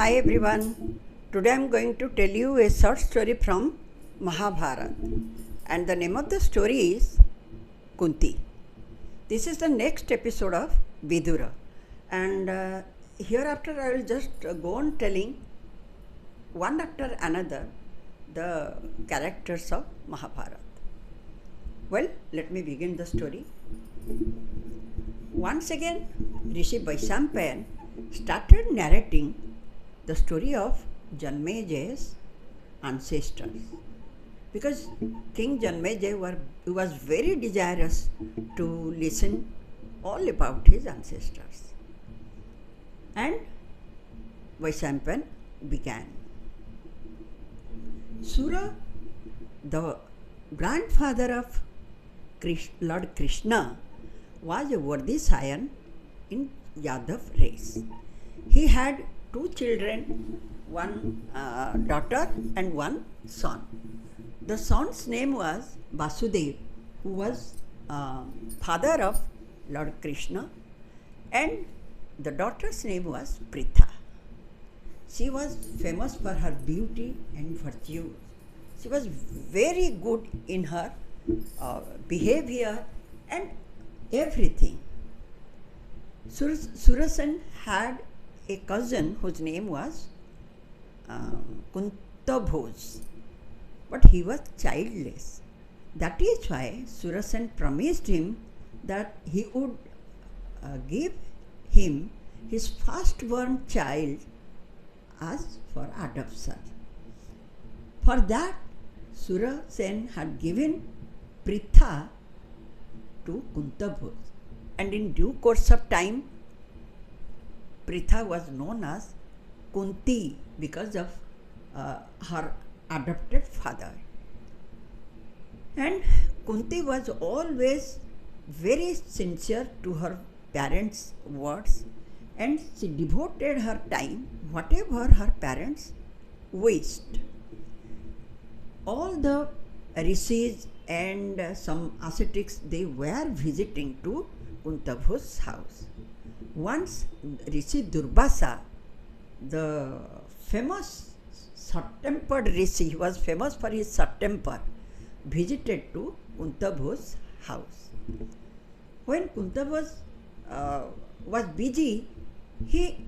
Hi everyone. Today I am going to tell you a short story from Mahabharata, and the name of the story is Kunti. This is the next episode of Vidura, and hereafter I will just go on telling one after another the characters of Mahabharata. Well, let me begin the story. Once again, Rishi Durbasha started narrating the story of Janmejaya's ancestors, because King Janmejaya was very desirous to listen all about his ancestors. And Vaishnavan began. Sura, the grandfather of Lord Krishna, was a worthy scion in Yadav race. He had two children, one daughter and one son. The son's name was Vasudev, who was father of Lord Krishna, and the daughter's name was Pritha. She was famous for her beauty and virtue. She was very good in her behavior and everything. Surasen had a cousin whose name was Kuntabhoja, but he was childless. That is why Surasen promised him that he would give him his firstborn child as for adoption. For that, Surasen had given Pritha to Kuntabhoja, and in due course of time, Pritha was known as Kunti because of her adopted father. And Kunti was always very sincere to her parents' words, and she devoted her time whatever her parents wished. All the rishis and some ascetics, they were visiting to Kuntabhoja's house. Once Rishi Durbasha, the famous short-tempered Rishi, he was famous for his short temper, visited to Kuntabhoja's house. When Kuntabhoja was busy, he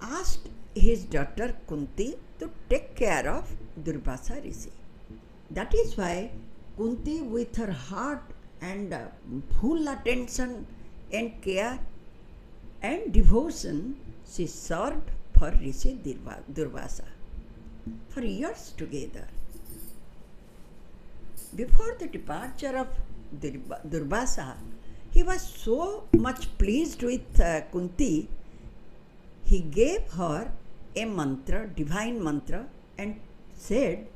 asked his daughter Kunti to take care of Durbasha Rishi. That is why Kunti, with her heart and full attention and care and devotion, she served for Rishi Durbasha for years together. Before the departure of Durbasha, he was so much pleased with Kunti, he gave her a mantra, divine mantra, and said,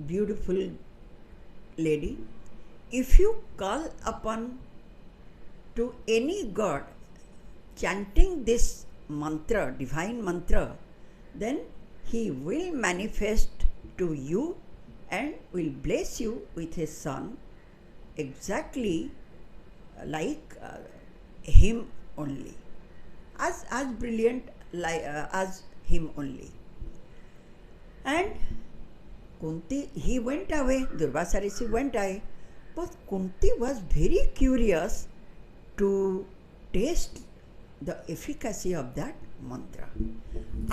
beautiful lady, if you call upon to any god chanting this mantra, divine mantra, then he will manifest to you and will bless you with a son exactly like him only, as brilliant as him only. And Kunti, he went away, Durbasha Rishi went away, but Kunti was very curious to taste the efficacy of that mantra.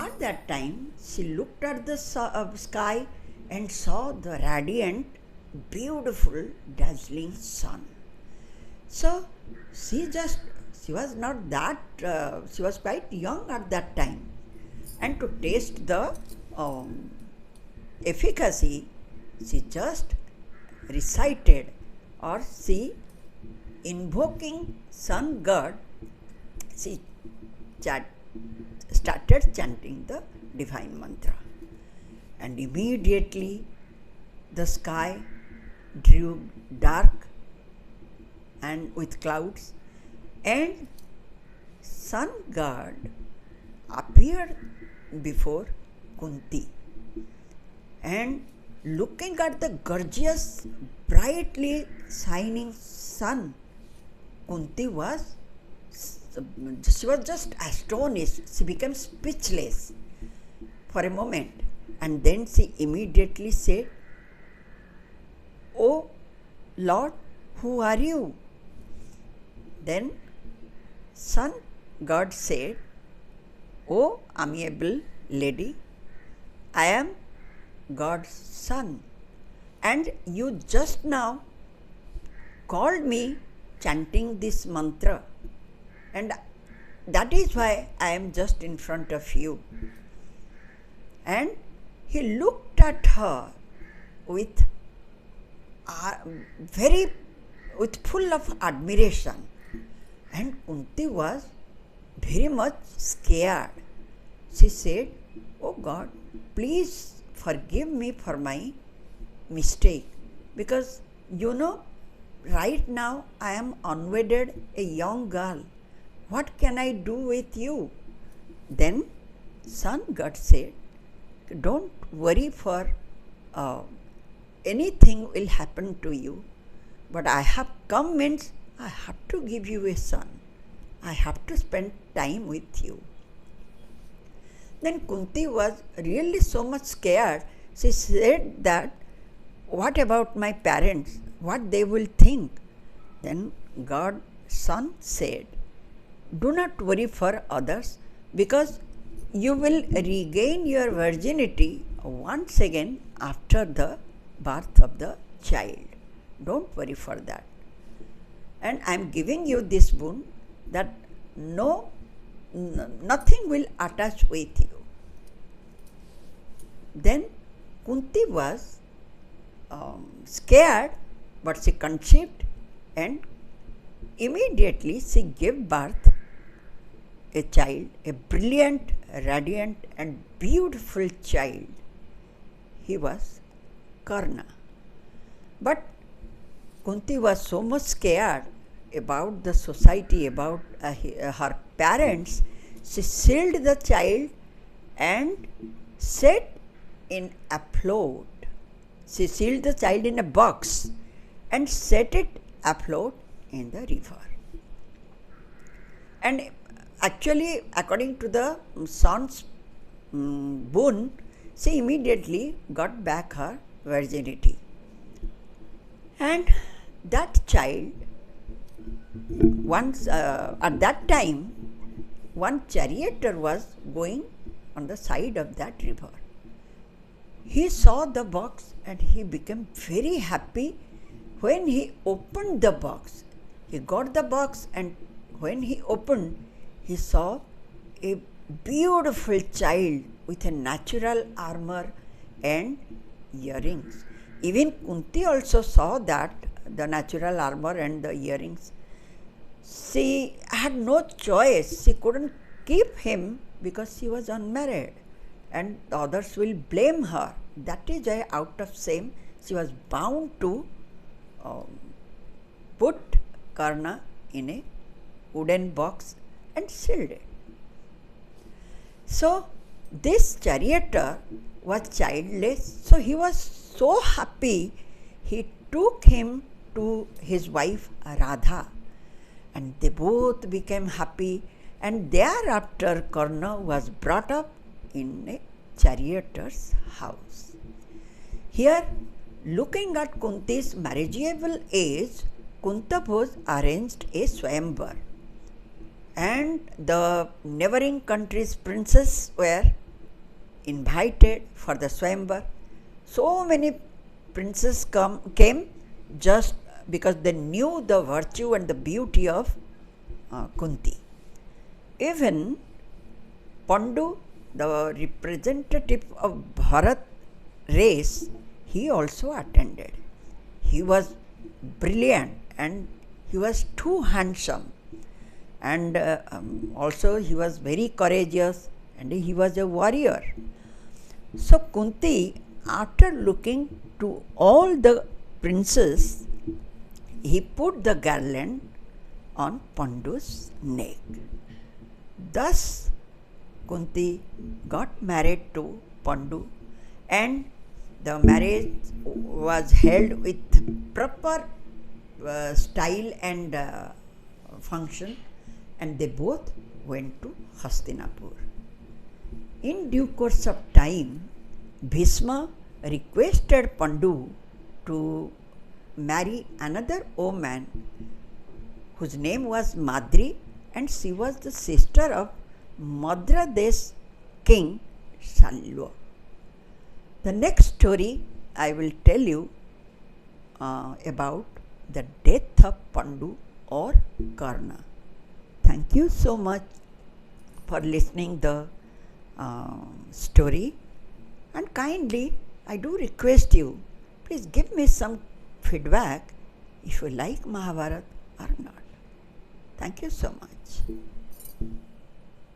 At that time, she looked at the sky and saw the radiant, beautiful, dazzling sun. So she was not that, she was quite young at that time, and to taste the efficacy, she just recited, or she, invoking sun god, she started chanting the divine mantra, and immediately the sky grew dark and with clouds, and sun god appeared before Kunti, and looking at the gorgeous, brightly shining sun, Kunti was She was just astonished. She became speechless for a moment, and then she immediately said, "Oh Lord, who are you?" Then sun god said, "Oh amiable lady, I am God's son, and you just now called me chanting this mantra, and that is why I am just in front of you." And he looked at her with very with full of admiration, and Kunti was very much scared. She said, "Oh God, please forgive me for my mistake, because right now I am unwedded, a young girl. What can I do with you?" Then sun god said, "Don't worry for anything will happen to you, but I have come means I have to give you a son. I have to spend time with you." Then Kunti was really so much scared. She said that, "What about my parents? What they will think?" Then God Son said, "Do not worry for others, because you will regain your virginity once again after the birth of the child. Don't worry for that. And I am giving you this boon that nothing will attach with you." Then Kunti was scared, but she conceived, and immediately she gave birth a child, a brilliant, radiant and beautiful child. He was Karna. But Kunti was so much scared about the society, about her parents. She sealed the child and set in a float. She sealed the child in a box and set it afloat in the river. And actually, according to the sun's boon, she immediately got back her virginity. And that child, once at that time, one charioteer was going on the side of that river. He saw the box and he became very happy. When he opened the box, he got the box, and when he opened, he saw a beautiful child with a natural armor and earrings. Even Kunti also saw that, the natural armor and the earrings. She had no choice. She couldn't keep him because she was unmarried, and the others will blame her. That is why, out of shame, she was bound to put Karna in a wooden box and sealed it. So this charioteer was childless, so he was so happy. He took him to his wife Radha, and they both became happy, and thereafter Karna was brought up in a charioteer's house. Here, looking at Kunti's marriageable age, Kuntabhoja arranged a swayamvar, and the neighboring country's princes were invited for the swayamvar. So many princes came just because they knew the virtue and the beauty of Kunti. Even Pandu, the representative of Bharat race, he also attended. He was brilliant and he was too handsome, and also he was very courageous and he was a warrior. So Kunti, after looking to all the princes, he put the garland on Pandu's neck. Thus Kunti got married to Pandu, and the marriage was held with proper style and function, and they both went to Hastinapur. In due course of time, Bhishma requested Pandu to marry another woman whose name was Madri, and she was the sister of Madradesh king Shalva. The next story I will tell you about the death of Pandu or Karna. Thank you so much for listening the story, and kindly I do request you, please give me some feedback if you like Mahabharata or not. Thank you so much.